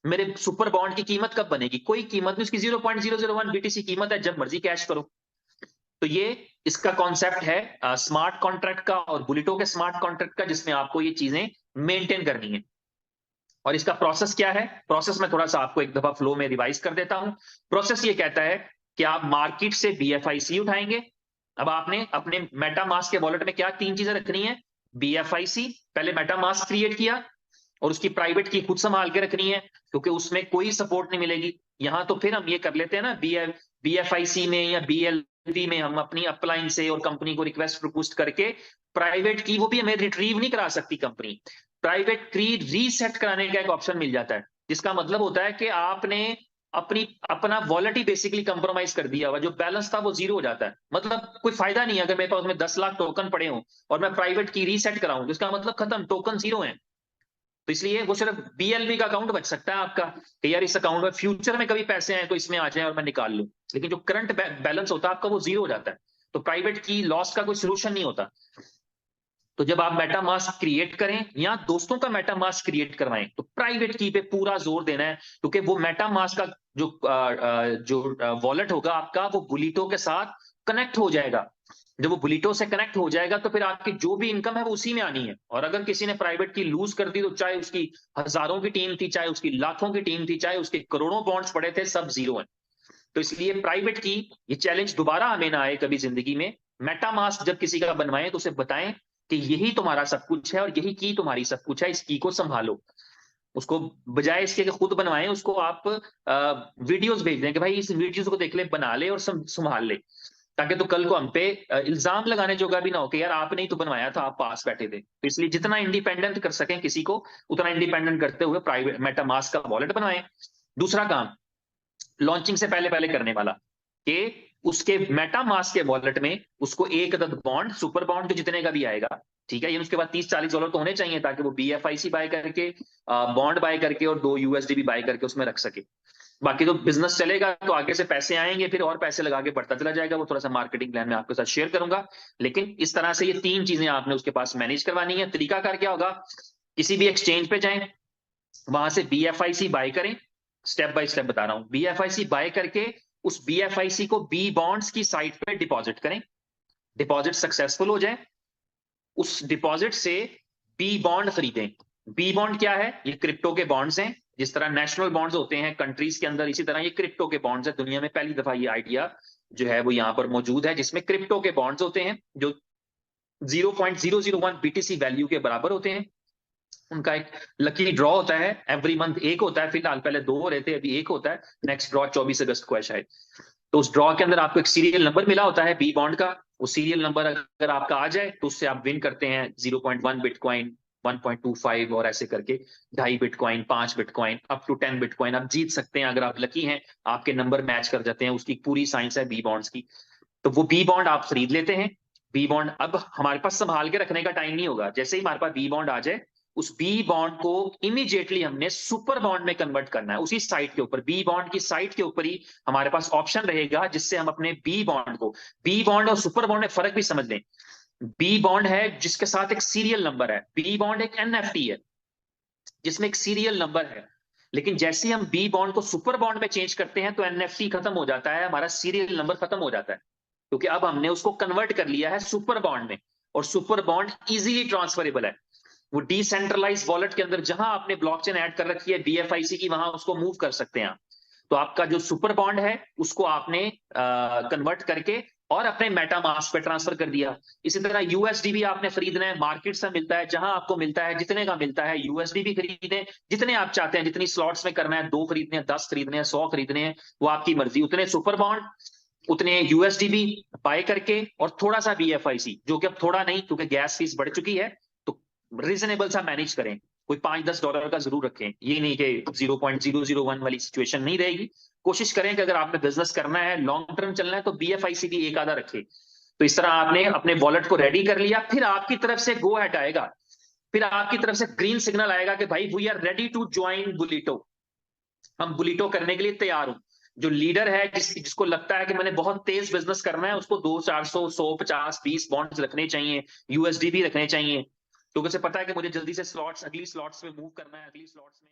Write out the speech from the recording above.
मेरे super bond की कीमत कब बनेगी? कोई कीमत नहीं, उसकी 0.001 बीटीसी कीमत है, जब मर्जी कैश करो। तो ये इसका कॉन्सेप्ट है स्मार्ट कॉन्ट्रैक्ट का और बुलिटो के स्मार्ट कॉन्ट्रैक्ट का, जिसमें आपको ये चीजें मेंटेन करनी है। और इसका प्रोसेस क्या है? प्रोसेस में थोड़ा सा आपको एक दफा फ्लो में रिवाइज कर देता हूं। प्रोसेस ये कहता है कि आप मार्केट से बीएफआईसी उठाएंगे। अब आपने अपने मेटामास्क के वॉलेट में क्या तीन चीजें रखनी है? बीएफआईसी, पहले मेटामास्क क्रिएट किया, और उसकी प्राइवेट की खुद संभाल के रखनी है, क्योंकि उसमें कोई सपोर्ट नहीं मिलेगी। यहां तो फिर हम ये कर लेते हैं ना, बीएफआईसी में या बीएलवी में हम अपनी अपलाइन से और कंपनी को रिक्वेस्ट प्रपोस्ट करके प्राइवेट की, वो भी हमें रिट्रीव नहीं करा सकती कंपनी। प्राइवेट की रीसेट कराने का एक ऑप्शन मिल जाता है, जिसका मतलब होता है कि आपने अपनी अपना वॉलेट ही बेसिकली कंप्रोमाइज कर दिया हुआ, जो बैलेंस था वो जीरो हो जाता है। मतलब कोई फायदा नहीं है अगर मेरे पास में 10 लाख टोकन पड़े हों और मैं प्राइवेट की रीसेट कराऊं, तो इसका मतलब खत्म, टोकन जीरो है। तो इसलिए वो सिर्फ बीएलबी का अकाउंट बच सकता है आपका, कि यार इस अकाउंट में फ्यूचर में कभी पैसे आए तो इसमें आ जाए और मैं निकाल लूं। लेकिन जो करंट बैलेंस होता है आपका वो जीरो हो जाता है। तो प्राइवेट की लॉस का कोई सोल्यूशन नहीं होता। तो जब आप मेटामास्क क्रिएट करें या दोस्तों का मेटामास्क क्रिएट करवाएं, तो प्राइवेट की पे पूरा जोर देना है, क्योंकि वो मेटामास्क का जो वॉलेट होगा आपका, वो बुलिटो के साथ कनेक्ट हो जाएगा। जब वो बुलिटो से कनेक्ट हो जाएगा तो फिर आपकी जो भी इनकम है वो उसी में आनी है। और अगर किसी ने प्राइवेट की लूज कर दी, तो चाहे उसकी हजारों की टीम थी, चाहे उसकी लाखों की टीम थी, चाहे उसके करोड़ों बॉन्ड्स पड़े थे, सब जीरो है। तो इसलिए प्राइवेट की ये चैलेंज दोबारा हमें ना आए कभी जिंदगी में। मेटामास्क जब किसी का बनवाएं तो उसे बताएं कि यही तुम्हारा सब कुछ है और यही की तुम्हारी सब कुछ है, इस की को संभालो। उसको बजाय इसके कि खुद बनवाएं, उसको आप वीडियोस भेज दें कि भाई इस वीडियोस को देख ले, बना ले और संभाल ले, ताकि तो कल को हम पे इल्जाम लगाने जोगा भी ना हो कि यार आपने ही तो बनवाया था, आप पास बैठे थे। तो इसलिए जितना इंडिपेंडेंट कर सकें किसी को, उतना इंडिपेंडेंट करते हुए प्राइवेट मेटामास्क का वॉलेट बनवाएं। दूसरा काम लॉन्चिंग से पहले पहले करने वाला, कि उसके मेटामास्क के वॉलेट में उसको एक अदद बॉन्ड, सुपर बॉन्ड जो जितने का भी आएगा, ठीक है, ये उसके बाद $30-40 तो होने चाहिए, ताकि वो बीएफआईसी बाय करके, बॉन्ड बाय करके और 2 यूएसडीबी बाय करके उसमें रख सके। बाकी तो बिजनेस चलेगा तो आगे से पैसे आएंगे, फिर और पैसे लगा के बढ़ता चला जाएगा। वो थोड़ा सा मार्केटिंग प्लान में आपके साथ शेयर करूंगा। लेकिन इस तरह से ये तीन चीजें आपने उसके पास मैनेज करवानी है। तरीकाकार क्या होगा? किसी भी एक्सचेंज पे जाएं, वहां से बीएफआईसी बाय करें। स्टेप बाय स्टेप बता रहा हूं। बीएफआईसी बाय करके उस बीएफआईसी को बी बॉन्ड्स की साइट पे डिपॉजिट करें। डिपॉजिट सक्सेसफुल हो जाए, उस डिपॉजिट से बी बॉन्ड खरीदें। बी बॉन्ड क्या है? ये क्रिप्टो के बॉन्ड्स हैं। जिस तरह नेशनल बॉन्ड्स होते हैं कंट्रीज के अंदर, इसी तरह ये क्रिप्टो के बॉन्ड्स है। दुनिया में पहली दफा ये आइडिया जो है वो यहां पर मौजूद है, जिसमें क्रिप्टो के बॉन्ड्स होते हैं जो 0.001 बीटीसी वैल्यू के बराबर होते हैं। उनका एक लकी ड्रॉ होता है एवरी मंथ, एक होता है फिलहाल, पहले दो हो रहे थे, अभी एक होता है। नेक्स्ट ड्रॉ 24 अगस्त को है शायद। तो उस ड्रॉ के अंदर आपको एक सीरियल नंबर मिला होता है बी बॉन्ड का। वो सीरियल नंबर अगर आपका आ जाए तो उससे आप विन करते हैं 0.1 बिटकॉइन, 1.25 और ऐसे करके 2.5 bitcoin, 5 bitcoin, up to 10 bitcoin आप जीत सकते हैं अगर आप लकी हैं, आपके नंबर मैच कर जाते हैं। उसकी पूरी साइंस है बी बॉन्ड्स की। तो वो बी बॉन्ड आप खरीद लेते हैं। बी बॉन्ड अब हमारे पास संभाल के रखने का टाइम नहीं होगा। जैसे ही हमारे पास बी बॉन्ड आ जाए, उस बी बॉन्ड को इमीडिएटली हमने सुपर बॉन्ड में कन्वर्ट करना है। उसी साइट के ऊपर, बी बॉन्ड की साइट के ऊपर ही हमारे पास ऑप्शन रहेगा, जिससे हम अपने बी बॉन्ड को, बी बॉन्ड और सुपर बॉन्ड में फर्क भी समझ लें। बी बॉन्ड है जिसके साथ एक सीरियल नंबर है, बी बॉन्ड एक एनएफटी है जिसमें एक सीरियल नंबर है। लेकिन जैसे ही हम बी बॉन्ड को सुपर बॉन्ड में चेंज करते हैं तो एनएफटी खत्म हो जाता है, हमारा सीरियल नंबर खत्म हो जाता है, क्योंकि अब हमने उसको कन्वर्ट कर लिया है सुपर बॉन्ड में। और सुपर बॉन्ड इजीली ट्रांसफरेबल है। वो डिसेंट्रलाइज वॉलेट के अंदर जहां आपने ब्लॉकचेन ऐड कर रखी है बीएफआईसी की, वहां उसको मूव कर सकते हैं आप। तो आपका जो सुपर बॉन्ड है उसको आपने कन्वर्ट करके और अपने मेटामास्क पे ट्रांसफर कर दिया। इसी तरह यूएसडी भी आपने खरीदना है, मार्केट से मिलता है, जहां आपको मिलता है, जितने का मिलता है यूएसडी भी खरीदें, जितने आप चाहते हैं, जितनी स्लॉट्स में करना है, 2 खरीदने हैं, 10 खरीदने हैं, 100 खरीदने हैं, वो आपकी मर्जी। उतने सुपर बॉन्ड, उतने यूएसडी भी बाय करके, और थोड़ा सा बीएफआईसी, जो कि अब थोड़ा नहीं क्योंकि गैस फीस बढ़ चुकी है, तो रीजनेबल सा मैनेज करें। कोई $5-10 का जरूर रखें, ये नहीं कि 0.001 वाली सिचुएशन नहीं रहेगी। कोशिश करें कि अगर आपने बिजनेस करना है, लॉन्ग टर्म चलना है, तो बीएफआईसी भी एक आधा रखे। तो इस तरह आपने अपने वॉलेट को रेडी कर लिया, फिर आपकी तरफ से गो हेड आएगा, फिर आपकी तरफ से ग्रीन सिग्नल आएगा कि भाई we are ready to join बुलिटो, हम बुलिटो करने के लिए तैयार हूं। जो लीडर है, जिसको लगता है कि मैंने बहुत तेज बिजनेस करना है, उसको 200, 400, 100, 50, 20 बॉन्ड्स रखने चाहिए, यूएसडी भी रखने चाहिए, क्योंकि उसे पता है कि मुझे जल्दी से स्लॉट्स, अगली स्लॉट्स में मूव करना है, अगली स्लॉट्स में